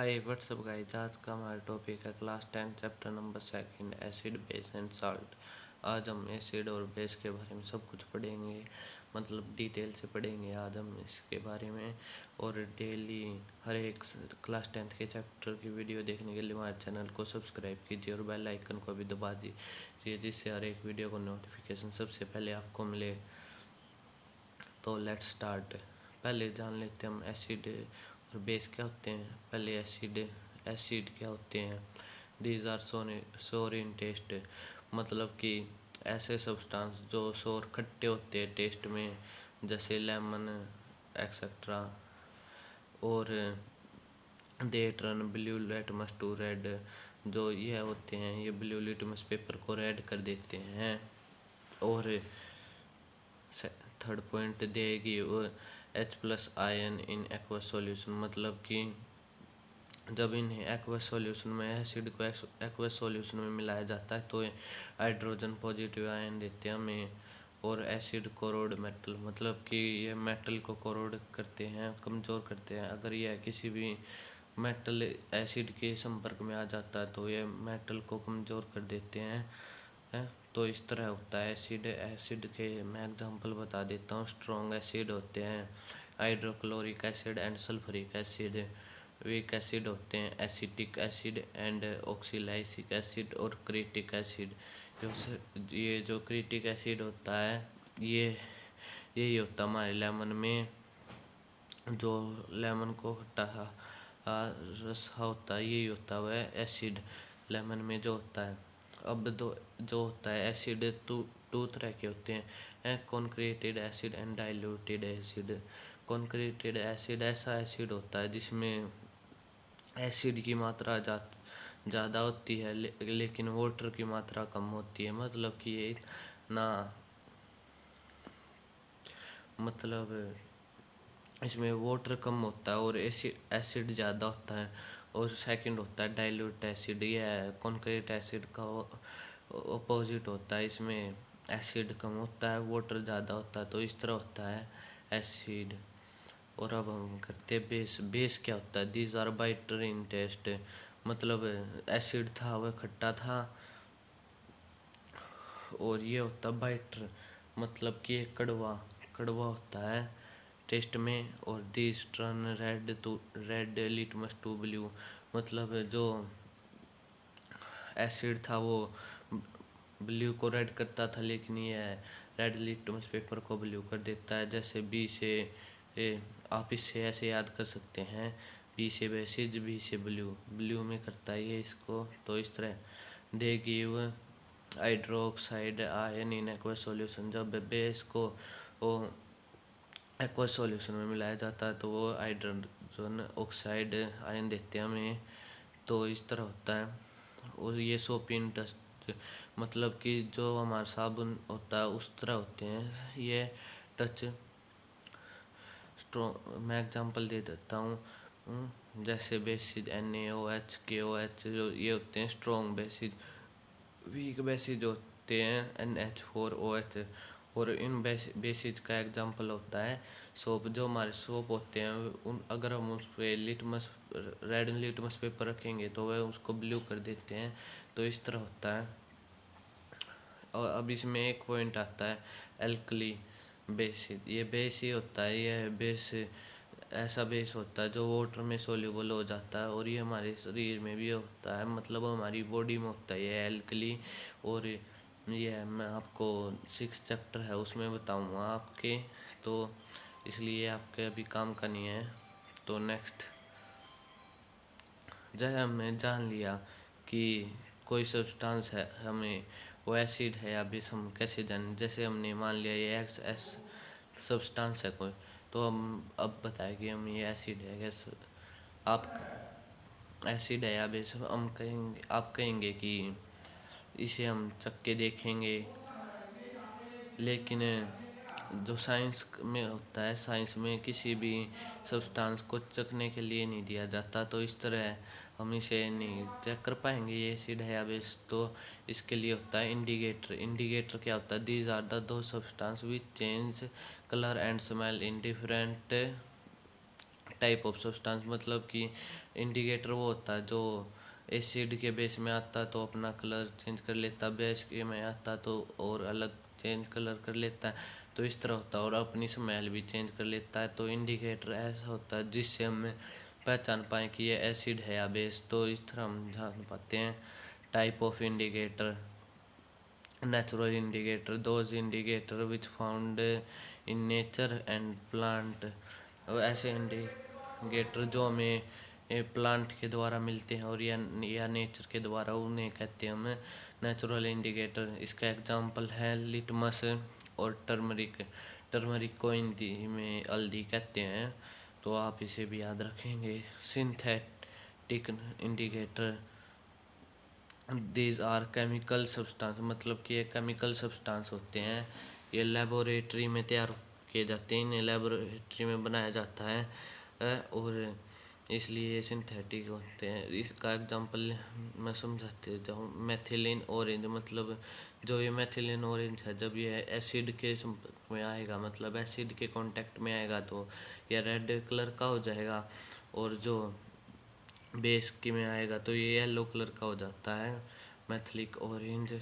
Hi what's up guys. आज का हमारा टॉपिक है class 10 chapter number second acid base and salt. आज हम एसिड और बेस के बारे में सब कुछ पढ़ेंगे, मतलब डिटेल से पढ़ेंगे आज हम इसके बारे में। और डेली हर एक क्लास 10th के चैप्टर की वीडियो देखने के लिए हमारे चैनल को सब्सक्राइब कीजिए और बेल आइकन को भी दबा दीजिए, जिससे हर एक वीडियो को नोटिफिकेशन सबसे पहले आपको मिले। तो लेट्स स्टार्ट। पहले जान लेते हैं हम एसिड और बेस क्या होते हैं। पहले एसिड क्या होते हैं। दीज आर सोर इन टेस्ट, मतलब कि ऐसे सब्सटेंस जो सोर खट्टे होते हैं टेस्ट में, जैसे लेमन एक्सेट्रा। और they turn blue litmus to red, जो ये होते हैं ये ब्लू लिटमस पेपर को रेड कर देते हैं। और थर्ड पॉइंट देगी वो H+ ion in aqueous solution, मतलब कि जब इन्हें एक्वस सॉल्यूशन में एसिड को एक्वस सॉल्यूशन में मिलाया जाता है तो हाइड्रोजन पॉजिटिव आयन देते हैं हमें। और एसिड कोरोड मेटल, मतलब कि ये मेटल को कोरोड करते हैं, कमज़ोर करते हैं। अगर यह किसी भी मेटल एसिड के संपर्क में आ जाता है तो ये मेटल को कमज़ोर कर देते हैं। तो इस तरह होता है एसिड के मैं एग्जांपल बता देता हूँ। स्ट्रॉन्ग एसिड होते हैं hydrochloric acid and sulphuric acid. Weak acid होते हैं एसिटिक एसिड एंड ऑक्सीलाइसिक एसिड और क्रिटिक एसिड। ये जो क्रिटिक एसिड होता है यही होता है हमारे लेमन में, जो लेमन को खट्टा रस होता है, यही होता है वह एसिड लेमन में जो होता है। अब जो होता है एसिड टू तरह के होते हैं, concentrated acid and diluted acid. Concentrated acid ऐसा एसिड होता है जिसमें एसिड की मात्रा ज़्यादा होती है लेकिन वाटर की मात्रा कम होती है। मतलब कि ये ना, मतलब इसमें वाटर कम होता है और एसिड ज़्यादा होता है। और सेकंड होता है डाइल्यूट एसिड, यह कॉन्क्रीट एसिड का अपोजिट होता है। इसमें एसिड कम होता है वाटर ज़्यादा होता है, तो इस तरह होता है एसिड। और अब हम करते हैं बेस क्या होता है। These are bitter in taste, मतलब एसिड था वह खट्टा था और ये होता बाइटर, मतलब कि एक कड़वा कड़वा होता है टेस्ट में। और this turn red litmus to blue, मतलब जो एसिड था वो ब्लू को रेड करता था लेकिन ये रेड लिटमस पेपर को ब्लू कर देता है। जैसे बी से आप इससे ऐसे याद कर सकते हैं, बी से बेसिज बी से ब्लू में करता है ये इसको। तो इस तरह they give hydroxide ion in aqueous solution, जब बेस को वो एक्वस सॉल्यूशन में मिलाया जाता है तो वो हाइड्रोजन ऑक्साइड आयन देते हैं हमें। तो इस तरह होता है। और ये सोप इन टच, मतलब कि जो हमारा साबुन होता है उस तरह होते हैं ये टच स्ट्रॉन्ग। मैं एग्जांपल दे देता हूँ, जैसे बेसिज NaOH KOH, जो ये होते हैं स्ट्रॉन्ग बेसिज। वीक बेसिज होते हैं NH4OH। और इन बेसिज का एग्जांपल होता है सोप। जो हमारे सोप होते हैं उन अगर हम उस पर रेड लिटमस पेपर रखेंगे तो वह उसको ब्लू कर देते हैं। तो इस तरह होता है। और अब इसमें एक पॉइंट आता है एल्कली बेस। ये बेस ही होता है, यह बेस ऐसा बेस होता है जो वाटर में सोल्यूबल हो जाता है और ये हमारे शरीर में भी होता है, मतलब हमारी बॉडी में होता है ये एल्कली। और ये मैं आपको 6 चैप्टर है उसमें बताऊंगा आपके, तो इसलिए आपके अभी काम का नहीं है। तो नेक्स्ट, जैसे हमने जान लिया कि कोई सब्सटेंस है हमें वो एसिड है या बेस, हम कैसे जानें। जैसे हमने मान लिया ये एक्स सब्सटेंस है कोई, तो हम अब बताएं कि हम ये एसिड है कैसे, आप एसिड है या बेस। हम कहेंगे, आप कहेंगे कि इसे हम चख के देखेंगे, लेकिन जो साइंस में होता है, साइंस में किसी भी सब्सटेंस को चखने के लिए नहीं दिया जाता। तो इस तरह हम इसे नहीं चेक कर पाएंगे ये एसिड है या बेस। तो इसके लिए होता है इंडिकेटर। इंडिकेटर क्या होता है, दीज आर द दो substance which change colour and smell in different type of substance, मतलब कि इंडिकेटर वो होता है जो एसिड के बेस में आता तो अपना कलर चेंज कर लेता, बेस के में आता तो और अलग चेंज कलर कर लेता है, तो इस तरह होता है। और अपनी स्मेल भी चेंज कर लेता है। तो इंडिकेटर ऐसा होता है जिससे हमें पहचान पाएँ कि ये एसिड है या बेस, तो इस तरह हम जान पाते हैं। Type of indicator: natural indicator, those indicator which found in nature and plant। और ऐसे इंडिकेटर जो हमें प्लांट के द्वारा मिलते हैं और या नेचर के द्वारा, उन्हें कहते हैं हमें नेचुरल इंडिकेटर। इसका एग्जांपल है लिटमस और टर्मरिक। टर्मरिक को हिंदी में हल्दी कहते हैं, तो आप इसे भी याद रखेंगे। Synthetic indicator: these are chemical substance, मतलब कि ये केमिकल सब्सटेंस होते हैं, ये लेबोरेटरी में तैयार किए जाते हैं, इन्हें लेबोरेटरी में बनाया जाता है और इसलिए ये सिंथेटिक होते हैं। इसका एग्जांपल मैं समझाते जाऊँ। मेथिलीन ऑरेंज, मतलब जो ये मेथिलीन ऑरेंज है, जब ये एसिड के संपर्क में आएगा, मतलब एसिड के कांटेक्ट में आएगा, तो यह रेड कलर का हो जाएगा, और जो बेस के में आएगा तो ये येलो कलर का हो जाता है, मेथिलिक ऑरेंज।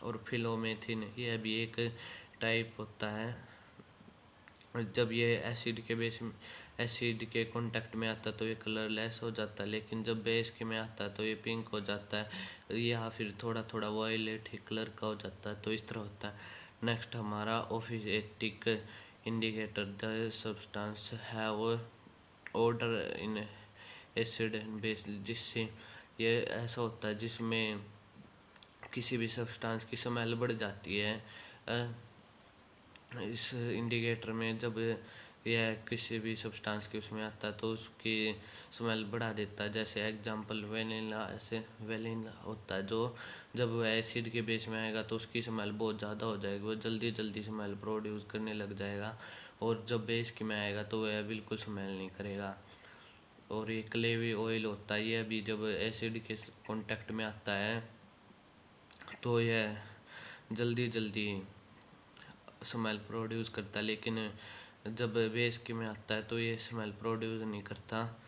और फिलोमेथिन, यह भी एक टाइप होता है। जब ये एसिड के कांटेक्ट में आता है तो ये कलरलेस हो जाता है, लेकिन जब बेस के में आता है तो ये पिंक हो जाता है, या फिर थोड़ा थोड़ा वायलेट कलर का हो जाता है, तो इस तरह होता है। नेक्स्ट हमारा ऑफिएटिक indicator: the substance have order in acid and base, जिससे ये ऐसा होता है जिसमें किसी भी सब्सटेंस की स्मेल बढ़ जाती है। इस इंडिकेटर में जब यह किसी भी सब्सटेंस के उसमें आता है तो उसकी स्मेल बढ़ा देता है। जैसे एग्जांपल वेनिला, ऐसे वेनिला होता है, जो जब वह एसिड के बेस में आएगा तो उसकी स्मेल बहुत ज़्यादा हो जाएगी, वो जल्दी जल्दी स्मेल प्रोड्यूस करने लग जाएगा, और जब बेस के में आएगा तो वह बिल्कुल स्मेल नहीं करेगा। और ये क्लेवी ऑयल होता है, यह भी जब एसिड के कांटेक्ट में आता है तो यह जल्दी जल्दी स्मेल प्रोड्यूस करता है, लेकिन जब बेस के में आता है तो ये स्मेल प्रोड्यूस नहीं करता।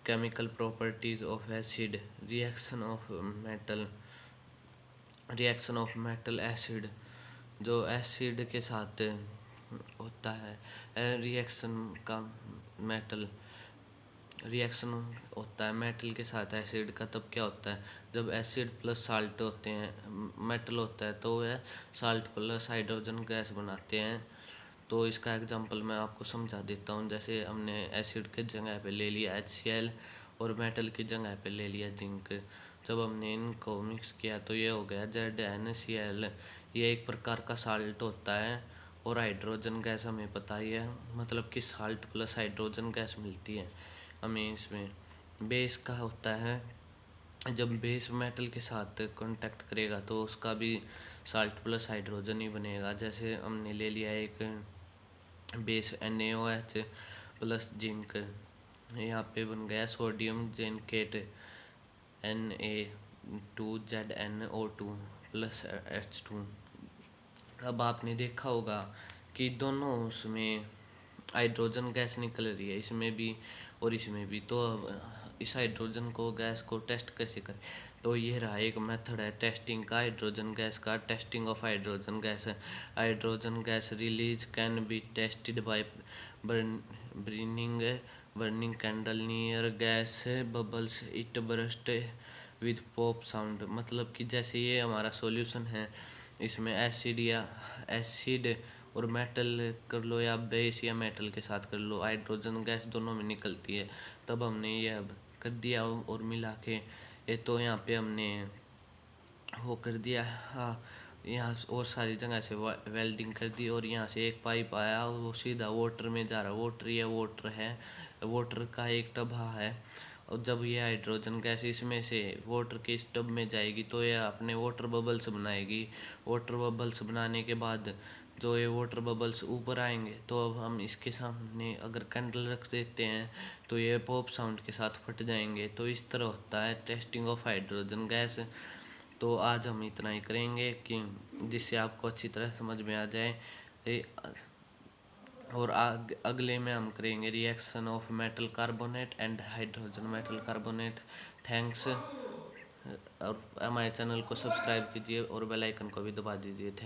Chemical properties of acid: reaction of metal acid, जो एसिड के साथ होता है रिएक्शन होता है मेटल के साथ एसिड का। तब क्या होता है, जब एसिड प्लस साल्ट होते हैं, मेटल होता है, तो वह साल्ट प्लस हाइड्रोजन गैस बनाते हैं। तो इसका एग्जांपल मैं आपको समझा देता हूँ। जैसे हमने एसिड के जगह पे ले लिया HCl और मेटल की जगह पे ले लिया जिंक। जब हमने इनको मिक्स किया तो ये हो गया ZnCl। ये एक प्रकार का साल्ट होता है, और हाइड्रोजन गैस हमें पता ही है, मतलब कि साल्ट प्लस हाइड्रोजन गैस मिलती है हमें इसमें। बेस का होता है, जब बेस मेटल के साथ कांटेक्ट करेगा तो उसका भी साल्ट प्लस हाइड्रोजन ही बनेगा। जैसे हमने ले लिया एक बेस NaOH प्लस जिंक, यहाँ पे बन गया सोडियम जेनकेट Na2ZnO2 प्लस H2। अब आपने देखा होगा कि दोनों उसमें हाइड्रोजन गैस निकल रही है, इसमें भी और इसमें भी। तो अब इस हाइड्रोजन को गैस को टेस्ट कैसे करें, तो ये रहा एक मेथड है टेस्टिंग का हाइड्रोजन गैस का। Testing of hydrogen gas: hydrogen gas release can be tested by burning candle near gas bubbles it burst with pop sound. मतलब कि जैसे ये हमारा सॉल्यूशन है, इसमें एसिड और मेटल कर लो, या बेस या मेटल के साथ कर लो, हाइड्रोजन गैस दोनों में निकलती है। तब हमने ये अब कर दिया और मिला के ये, तो यहाँ पे हमने वो कर दिया। हाँ, यहाँ और सारी जगह से वेल्डिंग कर दी, और यहाँ से एक पाइप आया वो सीधा वाटर में जा रहा है। वाटर का एक टबा है, और जब ये हाइड्रोजन गैस इसमें से वाटर के इस टब में जाएगी तो ये अपने वाटर बबल्स बनाएगी। वाटर बबल्स बनाने के बाद जो ये वाटर बबल्स ऊपर आएंगे, तो अब हम इसके सामने अगर कैंडल रख देते हैं तो ये पॉप साउंड के साथ फट जाएंगे। तो इस तरह होता है टेस्टिंग ऑफ हाइड्रोजन गैस। तो आज हम इतना ही करेंगे कि जिससे आपको अच्छी तरह समझ में आ जाए। और अगले में हम करेंगे reaction of metal carbonate and hydrogen metal carbonate. Thanks. और हमारे चैनल को सब्सक्राइब कीजिए और बेल आइकन को भी दबा दीजिए। थैंक